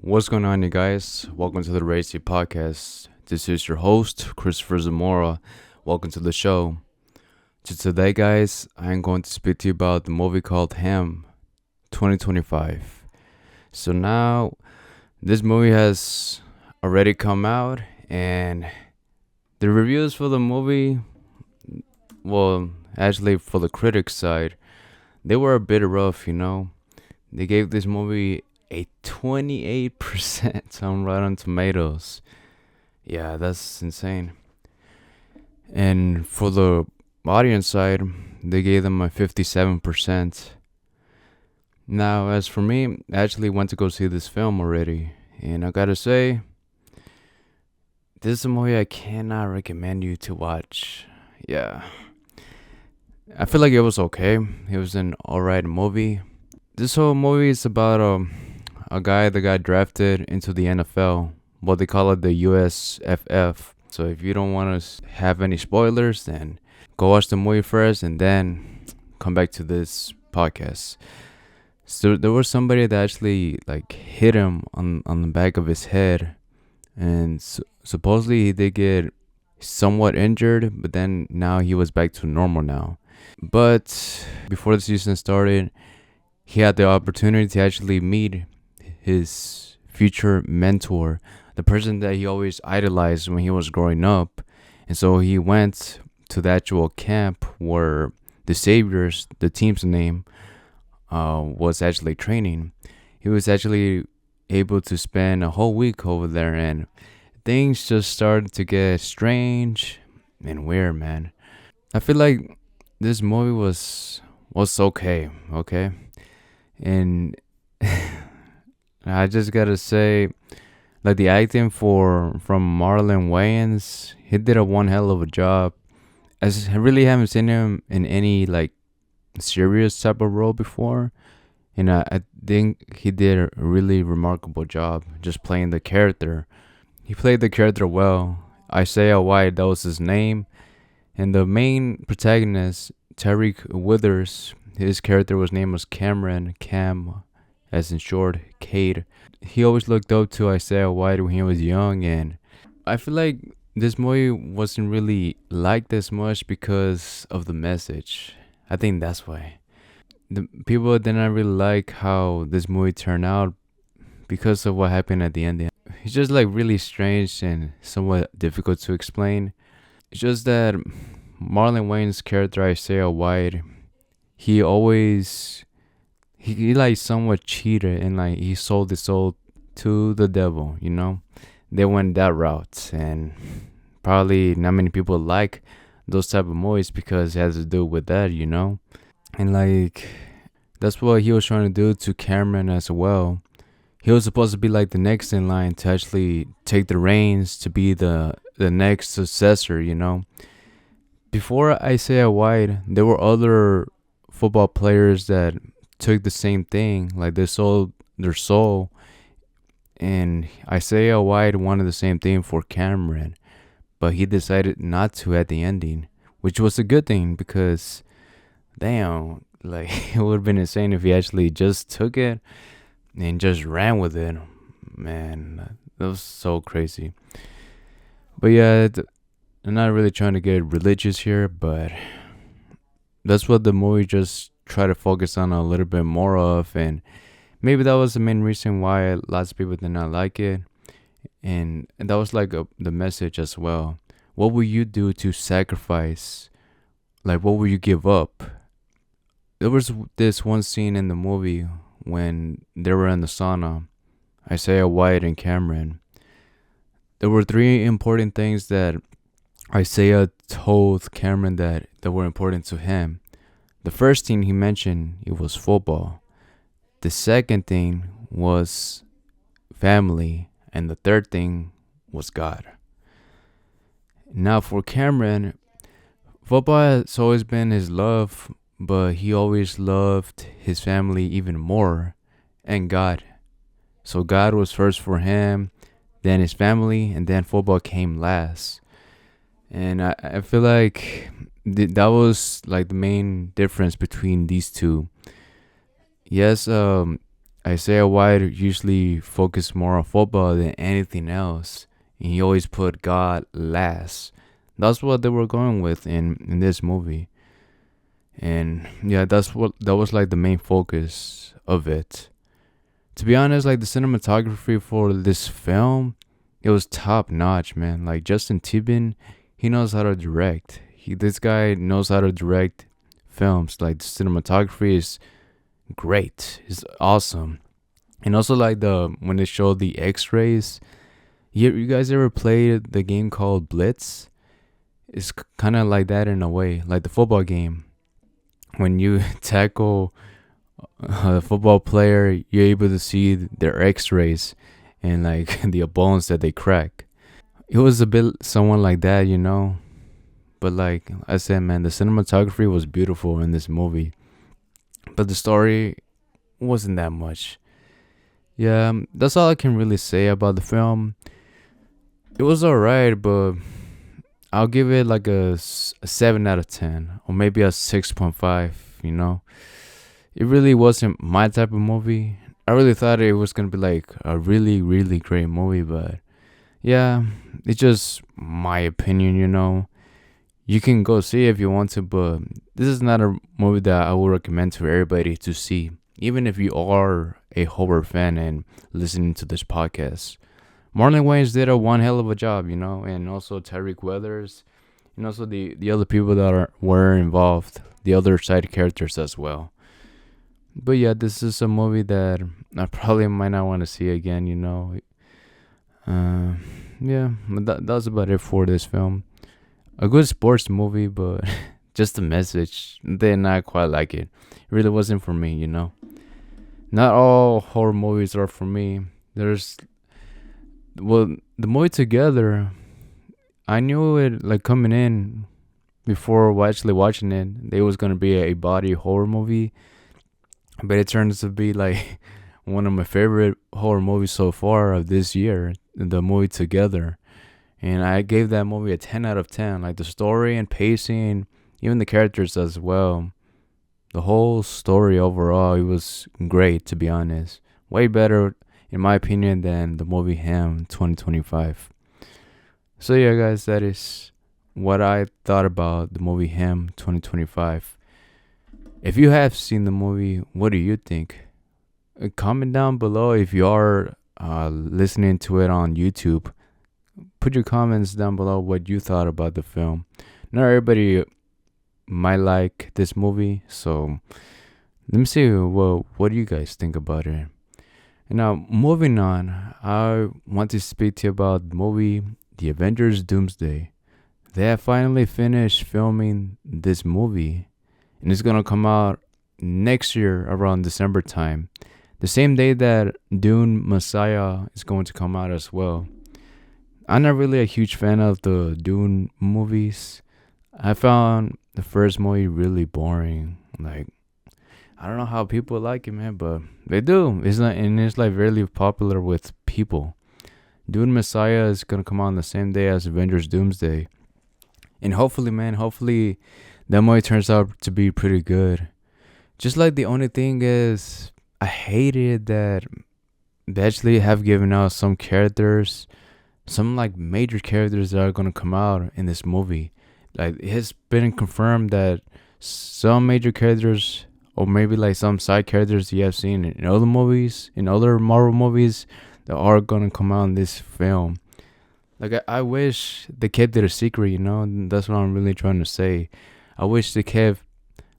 What's going on, you guys? Welcome to the Racy Podcast. This is your host, Cristopher Zamora. Welcome to the show. Today, guys, I'm going to speak to you about the movie called Ham 2025. So now, this movie has already come out, and the reviews for the movie, well, actually for the critics side, they were a bit rough. They gave this movie a 28% on Rotten Tomatoes. Yeah, that's insane. And for the audience side, they gave them a 57%. Now, as for me, I actually went to go see this film already. And I gotta say, this is a movie I cannot recommend you to watch. Yeah. I feel like it was okay. It was an alright movie. This whole movie is about a guy that got drafted into the NFL. Well, they call it the USFF. So if you don't want to have any spoilers, then go watch the movie first and then come back to this podcast. So there was somebody that actually hit him on the back of his head, and supposedly he did get somewhat injured, but then now he was back to normal now. But before the season started, he had the opportunity to actually meet his future mentor, the person that he always idolized when he was growing up. And so he went to the actual camp where the Saviors, the team's name, was actually training. He was actually able to spend a whole week over there, and things just started to get strange and weird, man. I feel like this movie was okay, and I just gotta say, the acting from Marlon Wayans, he did a one hell of a job. I really haven't seen him in any serious type of role before, and I think he did a really remarkable job just playing the character. He played the character well. Isaiah White, that was his name, and the main protagonist, Tyreek Withers, his character name was Cam, as in short, Cade. He always looked up to Isaiah White when he was young, and I feel like this movie wasn't really liked as much because of the message. I think that's why. The people did not really like how this movie turned out because of what happened at the end. It's just really strange and somewhat difficult to explain. It's just that Marlon Wayne's character, Isaiah White, he always he somewhat cheated, and he sold his soul to the devil. They went that route, and probably not many people like those type of movies because it has to do with that. And that's what he was trying to do to Cameron as well. He was supposed to be the next in line to actually take the reins to be the next successor. Before Isaiah White, there were other football players that took the same thing. They sold their soul, and Isaiah White wanted the same thing for Cameron, but he decided not to at the ending, which was a good thing because damn, it would have been insane if he actually just took it and just ran with it. Man, that was so crazy. But yeah, I'm not really trying to get religious here, but that's what the movie just tried to focus on a little bit more of, and maybe that was the main reason why lots of people did not like it. And that was the message as well. What will you do to sacrifice? What will you give up? There was this one scene in the movie when they were in the sauna, Isaiah White and Cameron. There were three important things that Isaiah told Cameron that were important to him. The first thing he mentioned, it was football. The second thing was family, and the third thing was God. Now for Cameron, football has always been his love, but he always loved his family even more, and God. So God was first for him, then his family, and then football came last. And I feel like that was the main difference between these two. Yes, Isaiah White usually focused more on football than anything else, and he always put God last. That's what they were going with in this movie, and yeah, that was like the main focus of it. To be honest, like the cinematography for this film, it was top notch, man. Like Justin Tibin, he knows how to direct. This guy knows how to direct films. Like the cinematography is great. It's awesome. And also like the when they show the X-rays. You guys ever played the game called Blitz? It's kind of like that in a way, like the football game. When you tackle a football player, you're able to see their X-rays and like the bones that they crack. It was a bit someone like that, you know. But like I said, man, the cinematography was beautiful in this movie, but the story wasn't that much. Yeah, that's all I can really say about the film. It was alright, but I'll give it like a 7 out of 10, or maybe a 6.5, you know? It really wasn't my type of movie. I really thought it was gonna be like a really, really great movie, but yeah, it's just my opinion, you know? You can go see it if you want to, but this is not a movie that I would recommend to everybody to see, even if you are a horror fan and listening to this podcast. Marlon Wayans did a one hell of a job, you know, and also Tyreek Weathers, and also the other people that were involved, the other side characters as well. But yeah, this is a movie that I probably might not want to see again, you know. Uh, yeah, but that's about it for this film. A good sports movie, but just the message did not quite like it. It really wasn't for me, you know. Not all horror movies are for me. There's well, the movie Together. I knew it like coming in before actually watching it. It was gonna be a body horror movie, but it turns to be like one of my favorite horror movies so far of this year. The movie Together, and I gave that movie a 10 out of 10. Like the story and pacing, even the characters as well. The whole story overall, it was great, to be honest. Way better, in my opinion, than the movie Ham 2025. So yeah, guys, that is what I thought about the movie Ham 2025. If you have seen the movie, what do you think? Comment down below if you are listening to it on YouTube. Put your comments down below what you thought about the film. Not everybody might like this movie, so let me see what do you guys think about it. And now moving on, I want to speak to you about the movie The Avengers Doomsday. They have finally finished filming this movie, and it's gonna come out next year around December time, the same day that Dune Messiah is going to come out as well. I'm not really a huge fan of the Dune movies. I found the first movie really boring. Like, I don't know how people like it, man, but they do. It's like really popular with people. Dune Messiah is gonna come out on the same day as Avengers Doomsday, and hopefully, man, hopefully that movie turns out to be pretty good. Just like the only thing is, I hated that they actually have given out some characters, some like major characters that are gonna come out in this movie. Like it has been confirmed that some major characters, or maybe like some side characters you have seen in other movies, in other Marvel movies, that are gonna come out in this film. Like I wish they kept it a secret, you know. That's what I'm really trying to say. I wish they kept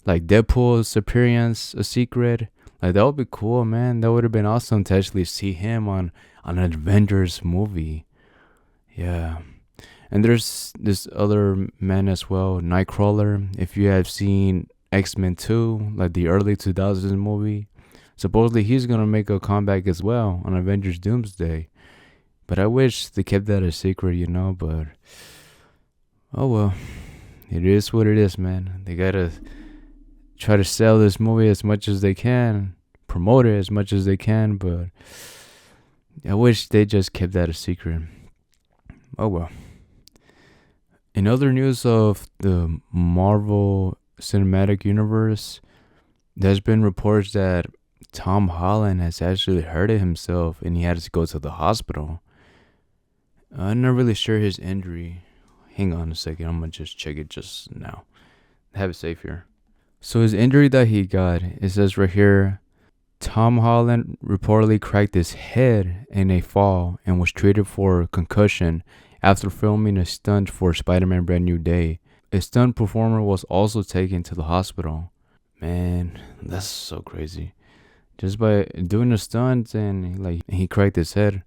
like Deadpool's appearance a secret. Like that would be cool, man. That would have been awesome to actually see him on an Avengers movie. Yeah. And there's this other man as well, Nightcrawler. If you have seen X-Men 2, like the early 2000s movie, supposedly he's going to make a comeback as well on Avengers Doomsday. But I wish they kept that a secret, you know, but oh well. It is what it is, man. They got to try to sell this movie as much as they can, promote it as much as they can, but I wish they just kept that a secret. Oh well. In other news of the Marvel Cinematic Universe, there's been reports that Tom Holland has actually hurted himself and he had to go to the hospital. I'm not really sure his injury. Hang on a second, I'm gonna just check it just now. Have it safe here. So his injury that he got, it says right here, Tom Holland reportedly cracked his head in a fall and was treated for concussion after filming a stunt for Spider-Man Brand New Day. A stunt performer was also taken to the hospital. Man, that's so crazy. Just by doing a stunt and like he cracked his head.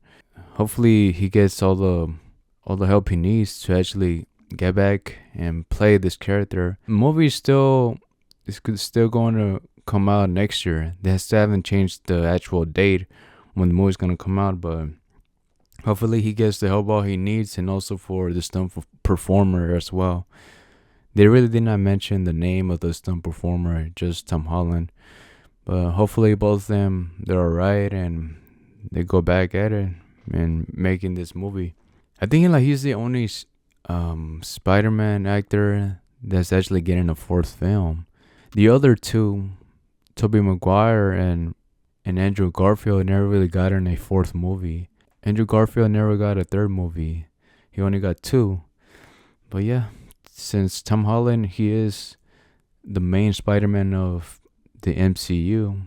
Hopefully he gets all the help he needs to actually get back and play this character. The movie is still going to come out next year. They still haven't changed the actual date when the movie's gonna come out, but hopefully he gets the help all he needs, and also for the stunt performer as well. They really did not mention the name of the stunt performer, just Tom Holland. But hopefully both of them, they're alright and they go back at it and making this movie. I think like he's the only Spider-Man actor that's actually getting a fourth film. The other two, Tobey Maguire and Andrew Garfield, never really got in a fourth movie. Andrew Garfield never got a third movie. He only got two. But yeah, since Tom Holland, he is the main Spider-Man of the MCU.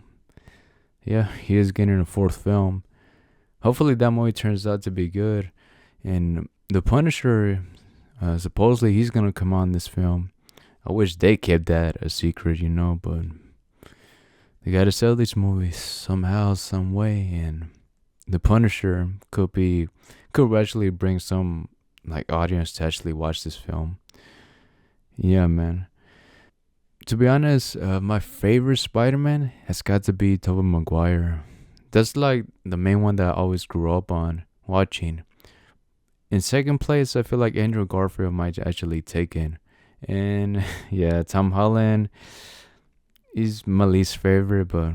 Yeah, he is getting a fourth film. Hopefully that movie turns out to be good. And the Punisher, supposedly he's gonna come on this film. I wish they kept that a secret, but they gotta sell these movies somehow, some way, and the Punisher could actually bring some like audience to actually watch this film. Yeah, man. To be honest, my favorite Spider-Man has got to be Tobey Maguire. That's like the main one that I always grew up on watching. In second place, I feel like Andrew Garfield might actually take it. And yeah, Tom Holland is my least favorite, but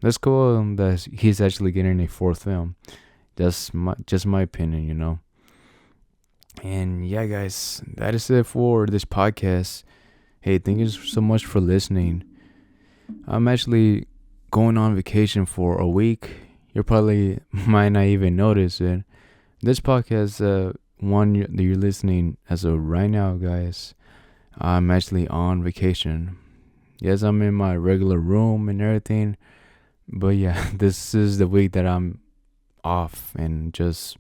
that's cool that he's actually getting a fourth film. That's just my opinion. And yeah, guys, that is it for this podcast. Hey, thank you so much for listening. I'm actually going on vacation for a week. You probably might not even notice it. This podcast, one that you're listening as of right now, guys, I'm actually on vacation. Yes, I'm in my regular room and everything. But yeah, this is the week that I'm off and just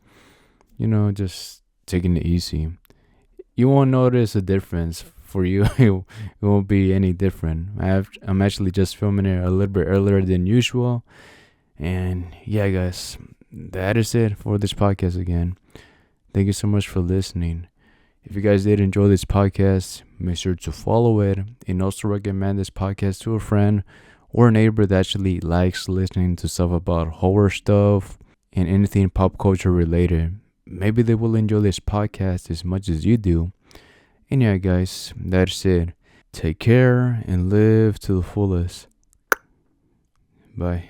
taking it easy. You won't notice a difference for you. It won't be any different. I'm actually just filming it a little bit earlier than usual. And yeah, guys, that is it for this podcast again. Thank you so much for listening. If you guys did enjoy this podcast, make sure to follow it and also recommend this podcast to a friend or a neighbor that actually likes listening to stuff about horror stuff and anything pop culture related. Maybe they will enjoy this podcast as much as you do. And yeah, guys, that's it. Take care and live to the fullest. Bye.